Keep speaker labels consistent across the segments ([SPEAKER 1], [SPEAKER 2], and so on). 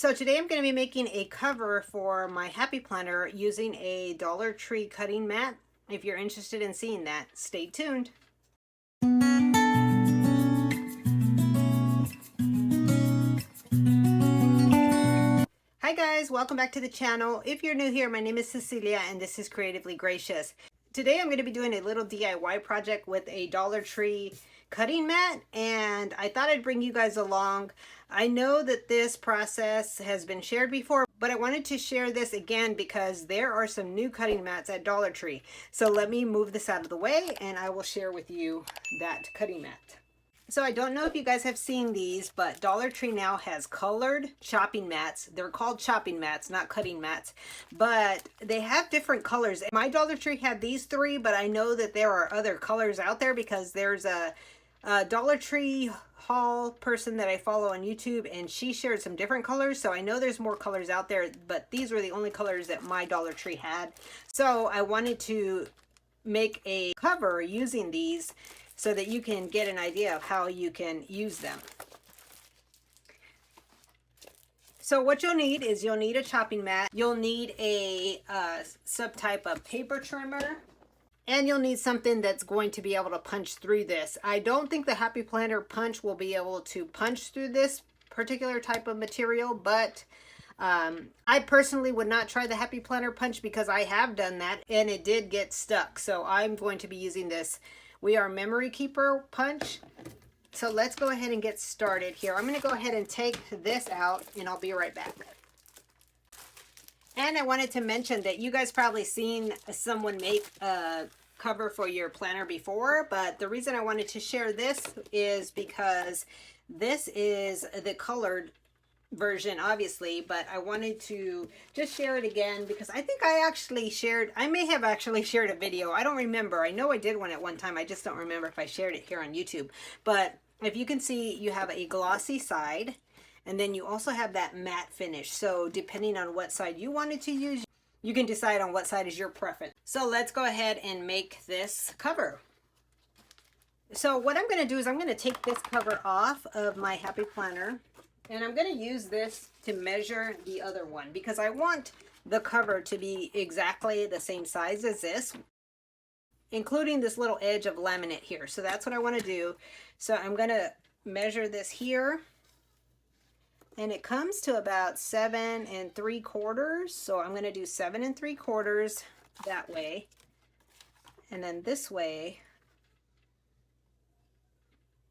[SPEAKER 1] So today I'm going to be making a cover for my Happy Planner using a Dollar Tree cutting mat. If you're interested in seeing that, stay tuned. Hi guys, welcome back to the channel. If you're new here, my name is Cecilia and this is Creatively Gracious. Today I'm going to be doing a little DIY project with a Dollar Tree cutting mat, and I thought I'd bring you guys along. I know that this process has been shared before, but I wanted to share this again because there are some new cutting mats at Dollar Tree. So let me move this out of the way and I will share with you that cutting mat. So I don't know if you guys have seen these, but Dollar Tree now has colored chopping mats. They're called chopping mats, not cutting mats, but they have different colors. My Dollar Tree had these three, but I know that there are other colors out there because there's a Dollar Tree haul person that I follow on YouTube, and she shared some different colors. So I know there's more colors out there, but these were the only colors that my Dollar Tree had. So I wanted to make a cover using these so that you can get an idea of how you can use them. So what you'll need is you'll need a chopping mat, you'll need a subtype of paper trimmer, and you'll need something that's going to be able to punch through this. I don't think the Happy Planner punch will be able to punch through this particular type of material, but I personally would not try the Happy Planner punch because I have done that and it did get stuck. So I'm going to be using this We Are Memory Keeper punch. So let's go ahead and get started here. I'm going to go ahead and take this out and I'll be right back. And I wanted to mention that you guys probably seen someone make a cover for your planner before, but the reason I wanted to share this is because this is the colored version, obviously, but I wanted to just share it again because I think I may have actually shared a video. I don't remember. I know I did one at one time. I just don't remember if I shared it here on YouTube. But if you can see, you have a glossy side, and then you also have that matte finish. So depending on what side you wanted to use, you can decide on what side is your preference. So let's go ahead and make this cover. So what I'm going to do is I'm going to take this cover off of my Happy Planner, and I'm going to use this to measure the other one because I want the cover to be exactly the same size as this, including this little edge of laminate here. So that's what I want to do. So I'm going to measure this here, and it comes to about 7 3/4. So I'm going to do 7 3/4 that way, and then this way.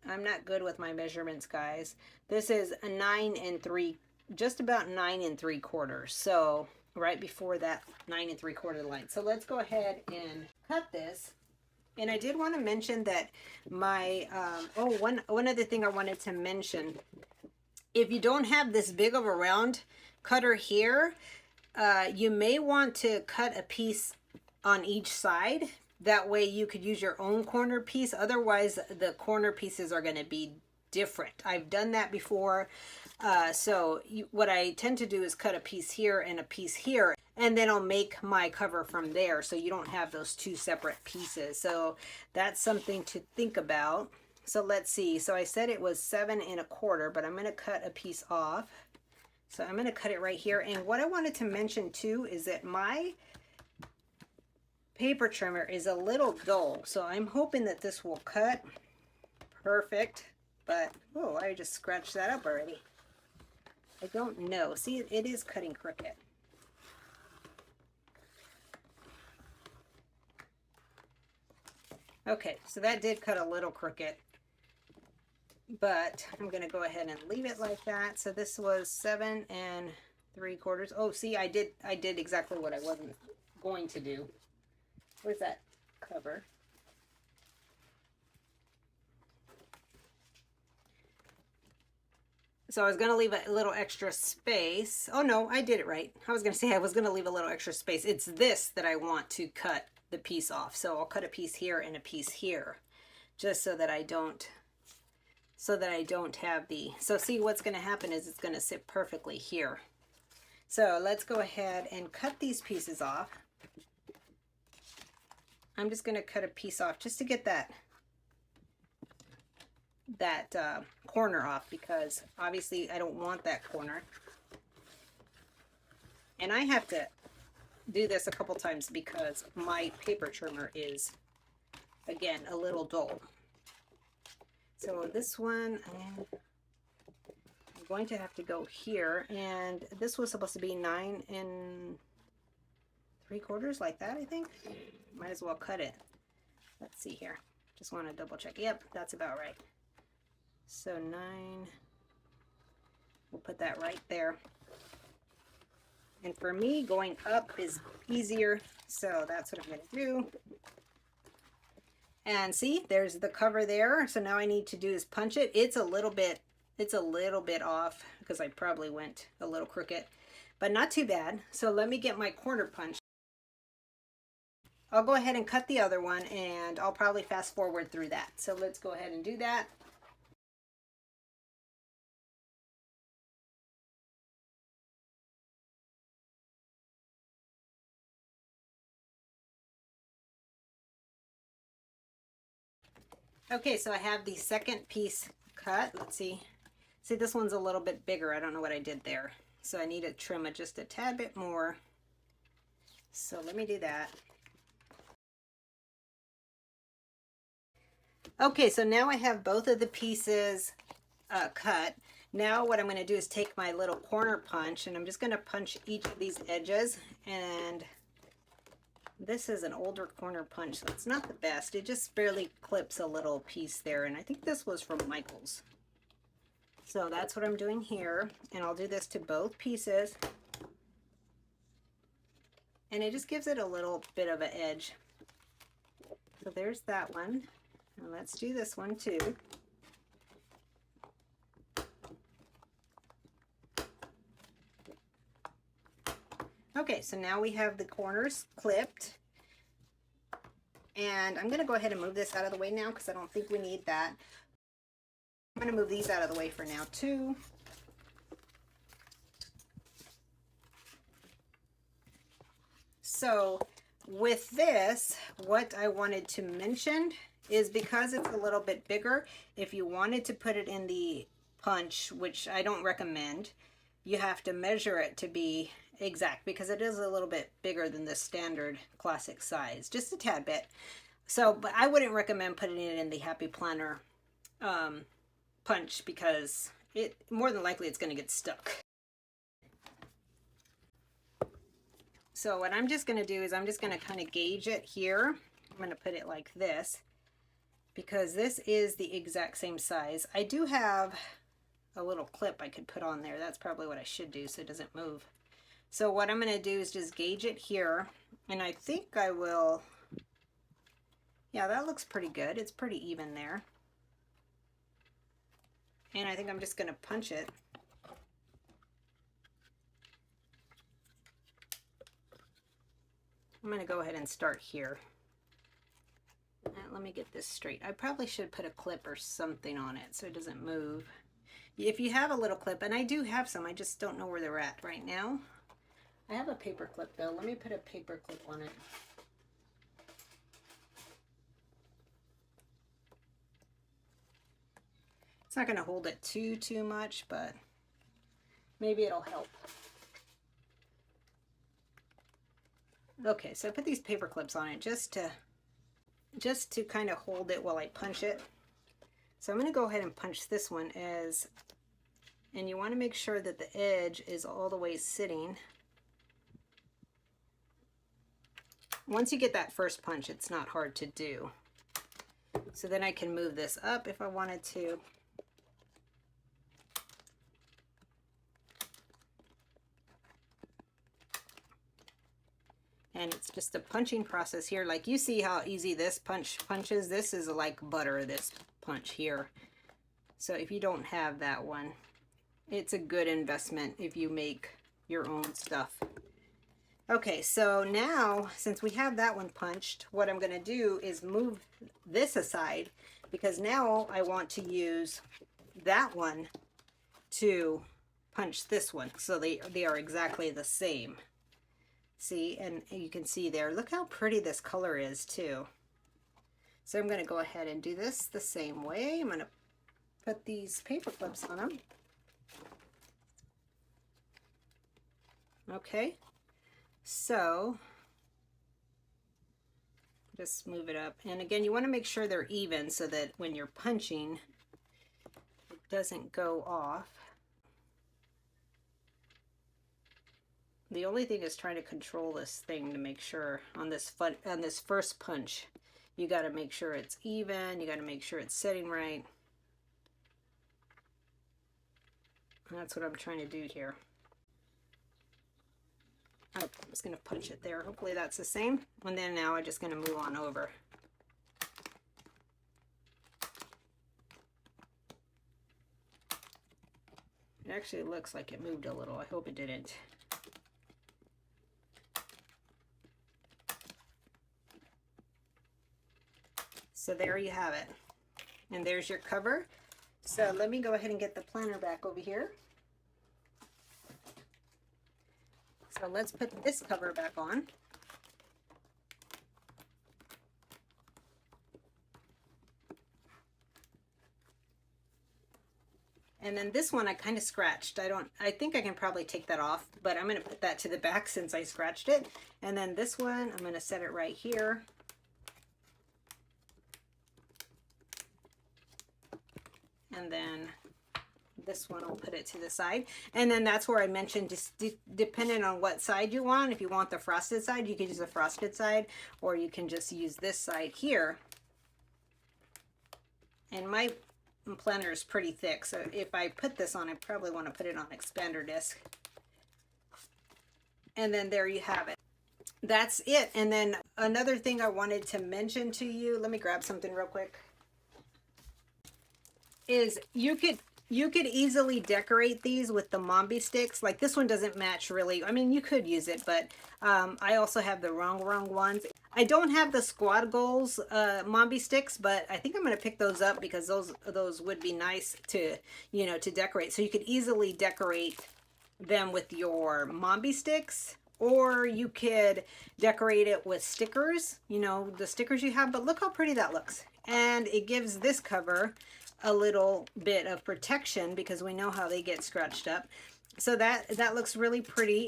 [SPEAKER 1] I'm not good with my measurements, guys. This is a 9 3, just about 9 3/4. So right before that 9 3/4 line. So let's go ahead and cut this. And I did want to mention that my, one other thing I wanted to mention. If you don't have this big of a round cutter here, you may want to cut a piece on each side. That way you could use your own corner piece. Otherwise, the corner pieces are going to be different. I've done that before. What I tend to do is cut a piece here and a piece here, and then I'll make my cover from there so you don't have those two separate pieces. So that's something to think about. So let's see. So I said it was 7 1/4, but I'm going to cut a piece off. So I'm going to cut it right here. And what I wanted to mention too is that my paper trimmer is a little dull, so I'm hoping that this will cut perfect. But oh, I just scratched that up already. I don't know. See, it is cutting crooked. Okay, so that did cut a little crooked, but I'm going to go ahead and leave it like that. So this was 7 3/4. Oh, see, I did exactly what I wasn't going to do. Where's that cover? So I was going to leave a little extra space. Oh no, I did it right. I was going to say I was going to leave a little extra space. It's this that I want to cut the piece off. So I'll cut a piece here and a piece here, just so that I don't have the, so see what's going to happen is it's going to sit perfectly here. So let's go ahead and cut these pieces off. I'm just going to cut a piece off just to get that corner off, because obviously I don't want that corner. And I have to do this a couple times because my paper trimmer is, again, a little dull. So this one, I'm going to have to go here, and this was supposed to be 9 3/4, like that, I think. Might as well cut it. Let's see here. Just want to double check. Yep, that's about right. So 9, we'll put that right there. And for me, going up is easier, so that's what I'm going to do. And see, there's the cover there. So now I need to do is punch it. It's a little bit off because I probably went a little crooked, but not too bad. So let me get my corner punch. I'll go ahead and cut the other one, and I'll probably fast forward through that. So let's go ahead and do that. Okay, so I have the second piece cut. Let's see. See, this one's a little bit bigger. I don't know what I did there. So I need to trim it just a tad bit more. So let me do that. Okay, so now I have both of the pieces cut. Now what I'm going to do is take my little corner punch, and I'm just going to punch each of these edges. And this is an older corner punch, so it's not the best. It just barely clips a little piece there, and I think this was from Michaels. So that's what I'm doing here, and I'll do this to both pieces. And it just gives it a little bit of an edge. So there's that one. And let's do this one too. Okay, so now we have the corners clipped. And I'm going to go ahead and move this out of the way now because I don't think we need that. I'm going to move these out of the way for now too. So with this, what I wanted to mention is because it's a little bit bigger, if you wanted to put it in the punch, which I don't recommend, you have to measure it to be exact because it is a little bit bigger than the standard classic size, just a tad bit. So, but I wouldn't recommend putting it in the Happy Planner punch because it more than likely it's going to get stuck. So what I'm just going to do is I'm just going to kind of gauge it here. I'm going to put it like this because this is the exact same size. I do have a little clip I could put on there. That's probably what I should do so it doesn't move. So what I'm going to do is just gauge it here, and I think I will, yeah, that looks pretty good. It's pretty even there. And I think I'm just going to punch it. I'm going to go ahead and start here. Let me get this straight. I probably should put a clip or something on it so it doesn't move. If you have a little clip, and I do have some, I just don't know where they're at right now. I have a paper clip though. Let me put a paper clip on it. It's not going to hold it too much, but maybe it'll help. Okay, so I put these paper clips on it just to kind of hold it while I punch it. So I'm going to go ahead and punch this one and you want to make sure that the edge is all the way sitting. Once you get that first punch, it's not hard to do. So then I can move this up if I wanted to. And it's just a punching process here. Like you see how easy this punches. This is like butter, this punch here. So if you don't have that one, it's a good investment if you make your own stuff. Okay, so now since we have that one punched, what I'm going to do is move this aside because now I want to use that one to punch this one so they are exactly the same. See, and you can see there, look how pretty this color is too. So I'm going to go ahead and do this the same way. I'm going to put these paper clips on them. Okay, So just move it up. And again, you want to make sure they're even so that when you're punching, it doesn't go off. The only thing is trying to control this thing to make sure on this first punch, you got to make sure it's even. You got to make sure it's setting right. And that's what I'm trying to do here. Oh, I'm just going to punch it there. Hopefully that's the same. And then now I'm just going to move on over. It actually looks like it moved a little. I hope it didn't. So there you have it. And there's your cover. So let me go ahead and get the planner back over here. So let's put this cover back on. And then this one I kind of scratched. I think I can probably take that off, but I'm going to put that to the back since I scratched it. And then this one, I'm going to set it right here. And then this one, I'll put it to the side. And then that's where I mentioned, just depending on what side you want. If you want the frosted side, you can use the frosted side, or you can just use this side here. And my planner is pretty thick, so if I put this on, I probably want to put it on expander disc. And then there you have it. That's it. And then another thing I wanted to mention to you, let me grab something real quick, is you could easily decorate these with the Mombi sticks. Like this one doesn't match really. I mean, you could use it, but I also have the wrong ones. I don't have the Squad Goals Mombi sticks, but I think I'm going to pick those up because those would be nice to, you know, to decorate. So you could easily decorate them with your Mombi sticks, or you could decorate it with stickers, you know, the stickers you have. But look how pretty that looks. And it gives this cover a little bit of protection because we know how they get scratched up. So that looks really pretty.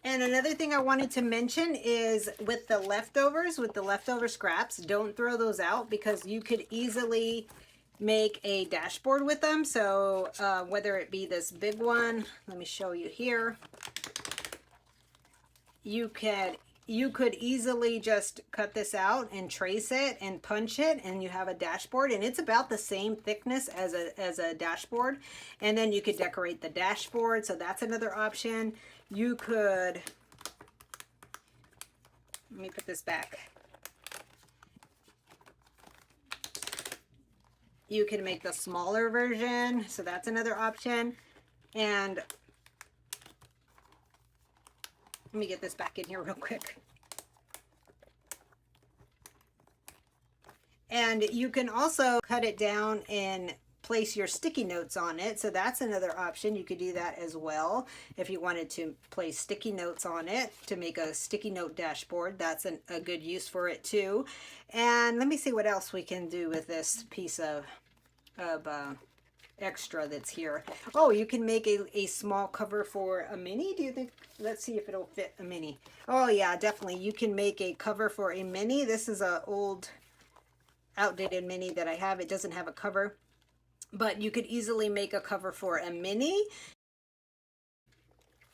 [SPEAKER 1] And another thing I wanted to mention is with the leftover scraps, don't throw those out because you could easily make a dashboard with them. So whether it be this big one, let me show you here, you could easily just cut this out and trace it and punch it, and you have a dashboard, and it's about the same thickness as a dashboard. And then you could decorate the dashboard, so that's another option. You could, let me put this back. You can make the smaller version, so that's another option. And let me get this back in here real quick. And you can also cut it down and place your sticky notes on it. So that's another option. You could do that as well. If you wanted to place sticky notes on it to make a sticky note dashboard, that's a good use for it too. And let me see what else we can do with this piece of extra that's here. Oh, you can make a small cover for a mini. Do you think? Let's see if it'll fit a mini. Oh yeah, definitely. You can make a cover for a mini. This is an old outdated mini that I have. It doesn't have a cover, but you could easily make a cover for a mini.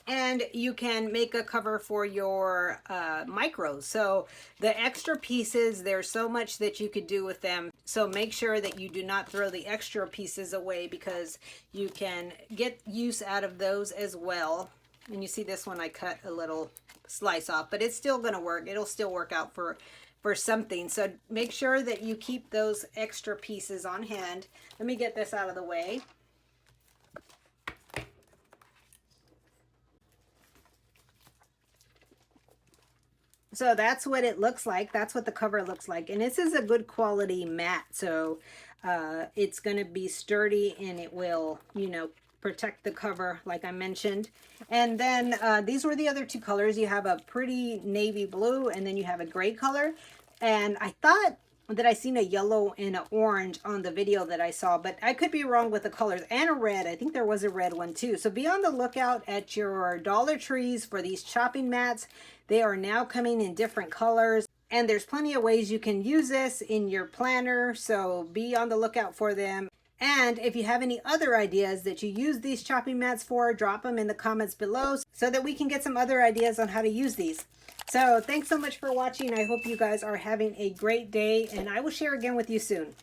[SPEAKER 1] And you can make a cover for your micros. So the extra pieces, there's so much that you could do with them. So make sure that you do not throw the extra pieces away because you can get use out of those as well. And you see this one, I cut a little slice off, but it's still gonna work. It'll still work out for something. So make sure that you keep those extra pieces on hand. Let me get this out of the way. So that's what it looks like. That's what the cover looks like. And this is a good quality matte. So it's going to be sturdy and it will, you know, protect the cover like I mentioned. And then these were the other two colors. You have a pretty navy blue and then you have a gray color. And I thought that I seen a yellow and an orange on the video that I saw, but I could be wrong with the colors, and a red. I think there was a red one too. So be on the lookout at your Dollar Trees for these chopping mats. They are now coming in different colors, and there's plenty of ways you can use this in your planner, so be on the lookout for them. And if you have any other ideas that you use these chopping mats for, drop them in the comments below so that we can get some other ideas on how to use these. So thanks so much for watching. I hope you guys are having a great day, and I will share again with you soon.